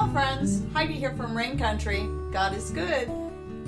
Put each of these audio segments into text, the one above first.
Hello friends, Heidi here from Rain Country. God is good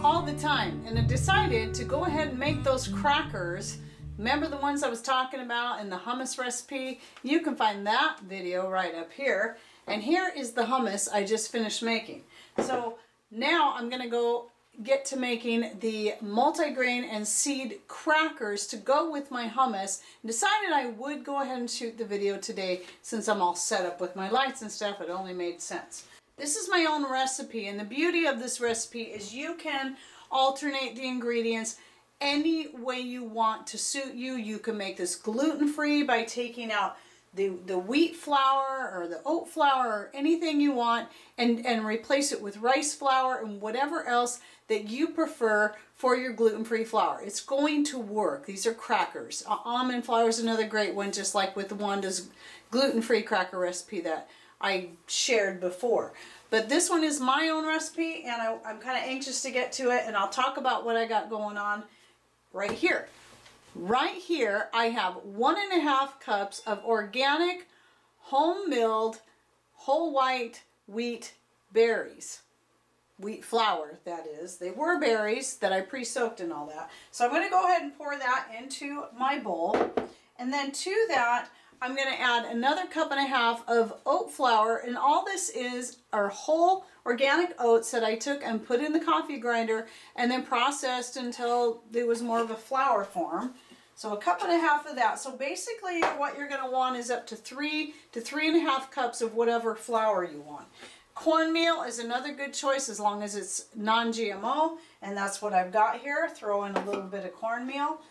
all the time, and I decided to go ahead and make those crackers. Remember the ones I was talking about in the hummus recipe? You can find that video right up here. And here is the hummus I just finished making. So now I'm going to get to making the multigrain and seed crackers to go with my hummus. Decided I would go ahead and shoot the video today since I'm all set up with my lights and stuff. It only made sense. This is my own recipe, and the beauty of this recipe is you can alternate the ingredients any way you want to suit you. You can make this gluten-free by taking out the wheat flour or the oat flour or anything you want and replace it with rice flour and whatever else that you prefer for your gluten-free flour. It's going to work. These are crackers. Almond flour is another great one, just like with the Wanda's gluten-free cracker recipe that I shared before. But this one is my own recipe, and I'm kind of anxious to get to it, and I'll talk about what I got going on right here. Right here, I have 1.5 cups of organic, home-milled, whole white wheat berries. Wheat flour, that is. They were berries that I pre-soaked and all that. So I'm going to go ahead and pour that into my bowl. And then to that, I'm going to add another 1.5 cups of oat flour. And all this are whole organic oats that I took and put in the coffee grinder and then processed until it was more of a flour form. So 1.5 cups of that. So basically what you're going to want is up to 3 to 3.5 cups of whatever flour you want. Cornmeal is another good choice as long as it's non-GMO, and that's what I've got here. Throw in a little bit of cornmeal.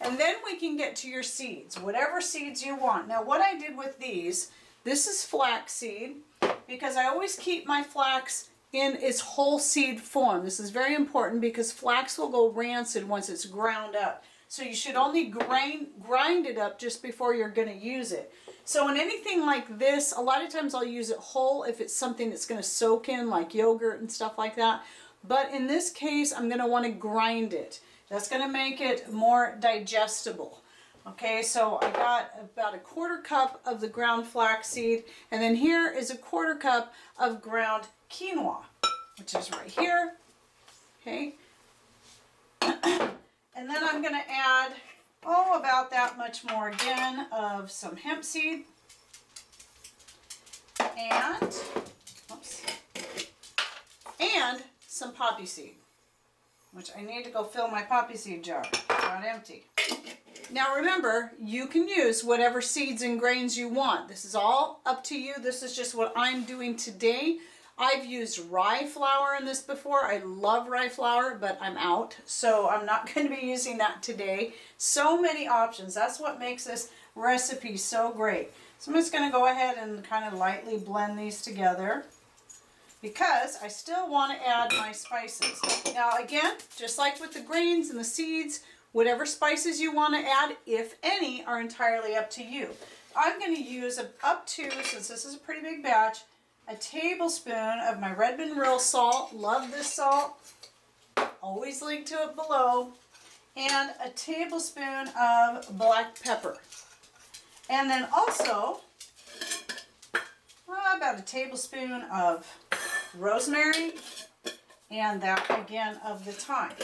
And then we can get to your seeds, whatever seeds you want. Now what I did with these, this is flax seed, because I always keep my flax in its whole seed form. This is very important because flax will go rancid once it's ground up. So you should only grind it up just before you're going to use it. So in anything like this, a lot of times I'll use it whole if it's something that's going to soak in, like yogurt and stuff like that. But in this case, I'm going to want to grind it. That's going to make it more digestible. Okay, so I got about 1/4 cup of the ground flaxseed, and then here is 1/4 cup of ground quinoa, which is right here. Okay. And then I'm going to add, about that much more again of some hemp seed and some poppy seed, which I need to go fill my poppy seed jar. It's not empty. Now remember, you can use whatever seeds and grains you want. This is all up to you. This is just what I'm doing today. I've used rye flour in this before. I love rye flour, but I'm out, so I'm not going to be using that today. So many options. That's what makes this recipe so great. So I'm just going to go ahead and kind of lightly blend these together because I still want to add my spices. Now again, just like with the grains and the seeds, whatever spices you want to add, if any, are entirely up to you. I'm going to use up to, since this is a pretty big batch, a tablespoon of my red mineral salt. Love this salt. Always link to it below. And a tablespoon of black pepper. And then also about a tablespoon of rosemary, and that again of the thyme.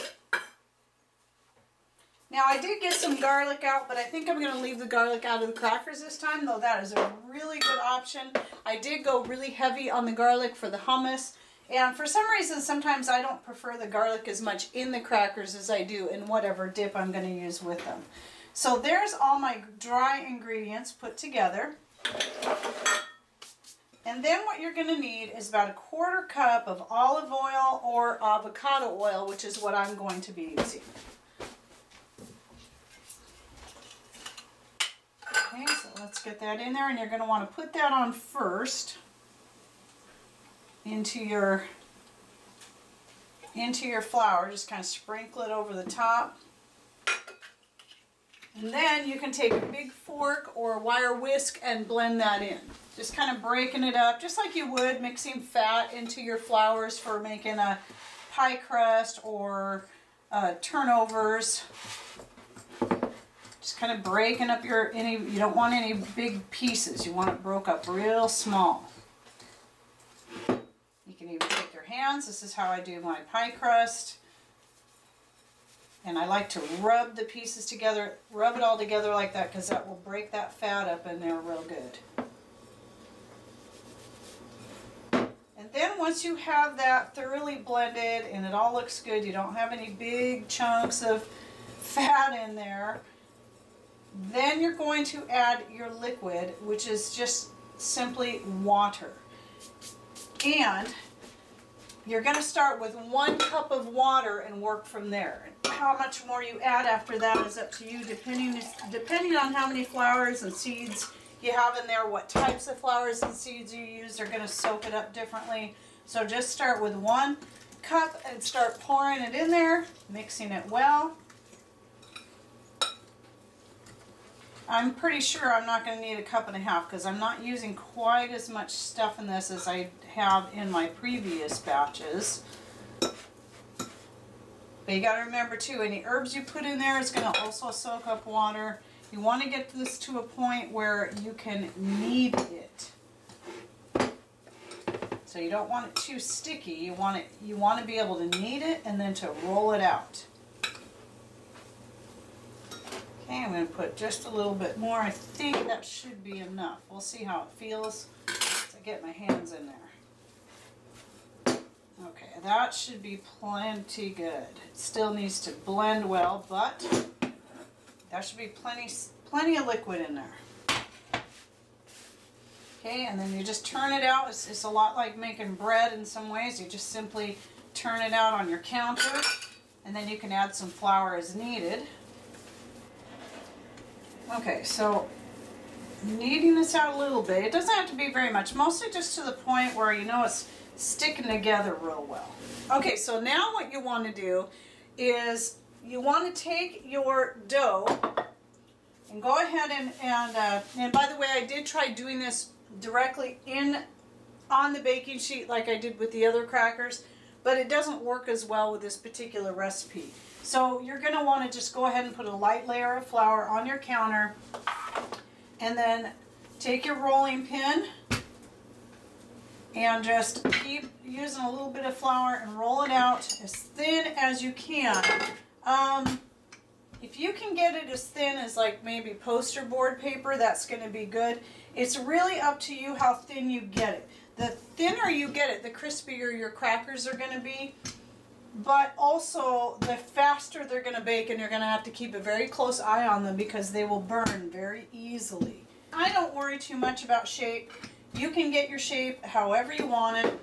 Now I did get some garlic out, but I think I'm going to leave the garlic out of the crackers this time, though that is a really good option. I did go really heavy on the garlic for the hummus, and for some reason sometimes I don't prefer the garlic as much in the crackers as I do in whatever dip I'm going to use with them. So there's all my dry ingredients put together. And then what you're going to need is about 1/4 cup of olive oil or avocado oil, which is what I'm going to be using. Okay, so let's get that in there, and you're going to want to put that on first into your flour. Just kind of sprinkle it over the top. And then you can take a big fork or a wire whisk and blend that in. Just kind of breaking it up, just like you would mixing fat into your flours for making a pie crust or turnovers. Just kind of breaking up you don't want any big pieces. You want it broke up real small. can even take your hands. This is how I do my pie crust. And I like to rub the pieces together, rub it all together like that, because that will break that fat up in there real good. And then once you have that thoroughly blended and it all looks good, you don't have any big chunks of fat in there, then you're going to add your liquid, which is just simply water. And you're going to start with 1 cup of water and work from there. How much more you add after that is up to you, depending on how many flowers and seeds you have in there, what types of flowers and seeds you use are going to soak it up differently. So just start with 1 cup and start pouring it in there, mixing it well. I'm pretty sure I'm not going to need 1.5 cups because I'm not using quite as much stuff in this as I have in my previous batches. But you got to remember too, any herbs you put in there is going to also soak up water. You want to get this to a point where you can knead it. So you don't want it too sticky. You want to be able to knead it and then to roll it out. Okay, I'm going to put just a little bit more. I think that should be enough. We'll see how it feels as I get my hands in there. Okay, that should be plenty good. It still needs to blend well, but there should be plenty of liquid in there. Okay, and then you just turn it out. It's a lot like making bread in some ways. You just simply turn it out on your counter, and then you can add some flour as needed. Okay, so kneading this out a little bit. It doesn't have to be very much, mostly just to the point where you know it's sticking together real well. Okay, so now what you want to do is you want to take your dough and go ahead and by the way, I did try doing this directly on the baking sheet like I did with the other crackers, but it doesn't work as well with this particular recipe. So you're going to want to just go ahead and put a light layer of flour on your counter, and then take your rolling pin and just keep using a little bit of flour and roll it out as thin as you can. If you can get it as thin as like maybe poster board paper, that's going to be good. It's really up to you how thin you get it. The thinner you get it, the crispier your crackers are going to be. But also, the faster they're going to bake, and you're going to have to keep a very close eye on them because they will burn very easily. I don't worry too much about shape. You can get your shape however you want it.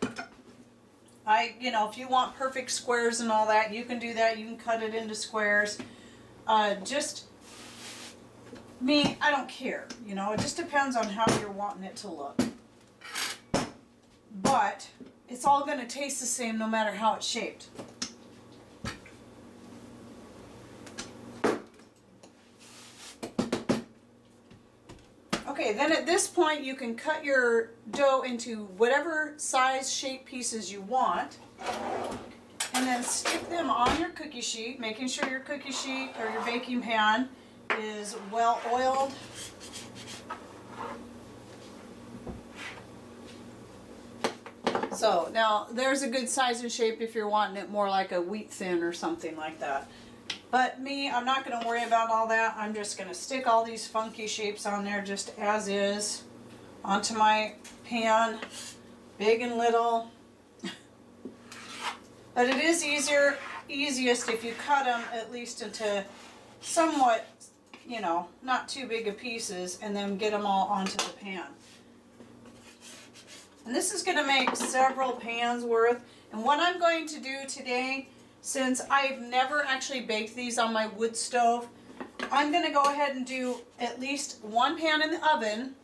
If you want perfect squares and all that, you can do that. You can cut it into squares. Just me, I don't care. It just depends on how you're wanting it to look. But it's all going to taste the same no matter how it's shaped. Okay, then at this point you can cut your dough into whatever size shape pieces you want, and then stick them on your cookie sheet, making sure your cookie sheet or your baking pan is well oiled. So now there's a good size and shape if you're wanting it more like a wheat thin or something like that. But me, I'm not going to worry about all that. I'm just going to stick all these funky shapes on there just as is onto my pan, big and little. But it is easiest if you cut them at least into somewhat, not too big of pieces, and then get them all onto the pan. And this is going to make several pans worth. And what I'm going to do today, since I've never actually baked these on my wood stove, I'm going to go ahead and do at least one pan in the oven,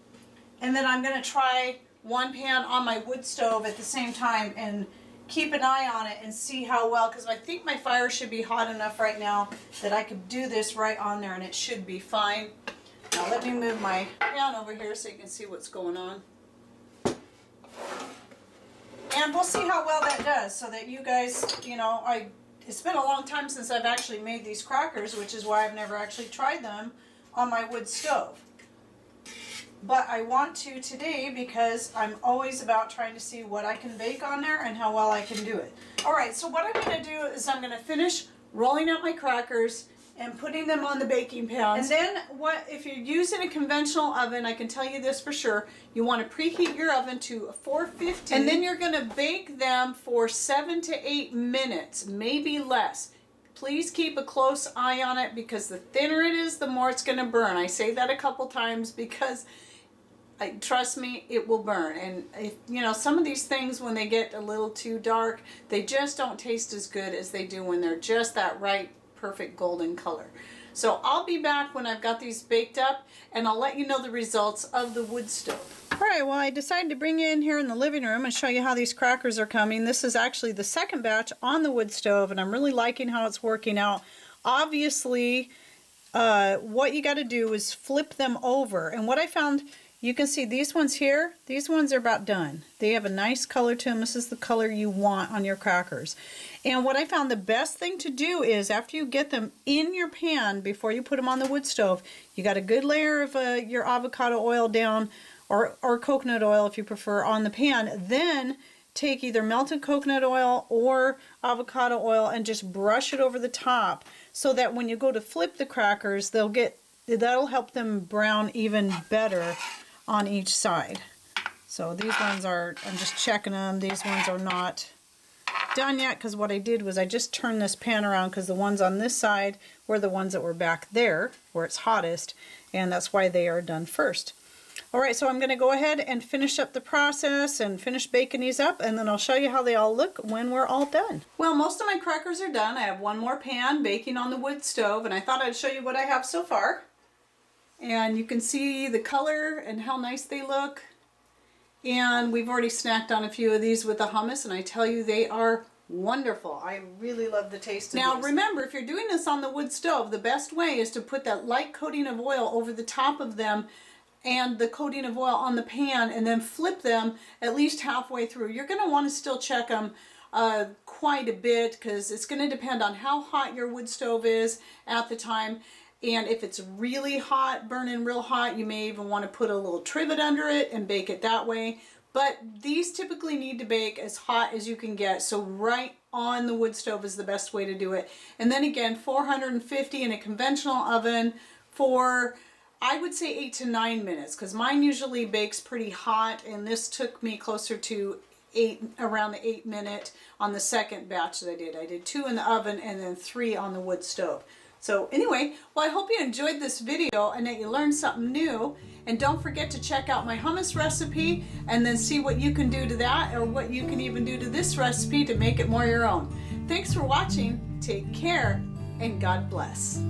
and then I'm going to try one pan on my wood stove at the same time and keep an eye on it and see how well, because I think my fire should be hot enough right now that I could do this right on there and it should be fine. Now let me move my pan over here so you can see what's going on. And we'll see how well that does, so that you guys, it's been a long time since I've actually made these crackers, which is why I've never actually tried them on my wood stove. but I want to today because I'm always about trying to see what I can bake on there and how well I can do it. All right, so what I'm going to do is I'm going to finish rolling out my crackers and putting them on the baking pans. And then if you're using a conventional oven, I can tell you this for sure, you want to preheat your oven to 450, and then you're going to bake them for 7 to 8 minutes, maybe less. Please keep a close eye on it because the thinner it is, the more it's going to burn. I say that a couple times because trust me, it will burn. And if, you know, some of these things, when they get a little too dark, they just don't taste as good as they do when they're just that right perfect golden color. So I'll be back when I've got these baked up, and I'll let you know the results of the wood stove. All right, well, I decided to bring you in here in the living room and show you how these crackers are coming. This is actually the second batch on the wood stove, and I'm really liking how it's working out. Obviously, what you got to do is flip them over, and what I found, you can see these ones here, these ones are about done. They have a nice color to them. This is the color you want on your crackers. And what I found the best thing to do is after you get them in your pan, before you put them on the wood stove, you got a good layer of your avocado oil down, or coconut oil if you prefer, on the pan. Then take either melted coconut oil or avocado oil and just brush it over the top so that when you go to flip the crackers, that'll help them brown even better on each side. So these ones are, I'm just checking them, these ones are not done yet because what I did was I just turned this pan around because the ones on this side were the ones that were back there where it's hottest, and that's why they are done first. Alright, so I'm going to go ahead and finish up the process and finish baking these up, and then I'll show you how they all look when we're all done. Well, most of my crackers are done. I have one more pan baking on the wood stove, and I thought I'd show you what I have so far. And you can see the color and how nice they look. And we've already snacked on a few of these with the hummus, and I tell you, they are wonderful. I really love the taste of these. Now remember, if you're doing this on the wood stove, the best way is to put that light coating of oil over the top of them and the coating of oil on the pan, and then flip them at least halfway through. You're going to want to still check them quite a bit because it's going to depend on how hot your wood stove is at the time. And if it's really hot, burning real hot, you may even want to put a little trivet under it and bake it that way. But these typically need to bake as hot as you can get, so right on the wood stove is the best way to do it. And then again, 450 in a conventional oven for, I would say, 8 to 9 minutes, because mine usually bakes pretty hot, and this took me closer to around the 8-minute on the second batch that I did. I did 2 in the oven and then 3 on the wood stove. So anyway, well, I hope you enjoyed this video and that you learned something new. And don't forget to check out my hummus recipe and then see what you can do to that, or what you can even do to this recipe to make it more your own. Thanks for watching. Take care and God bless.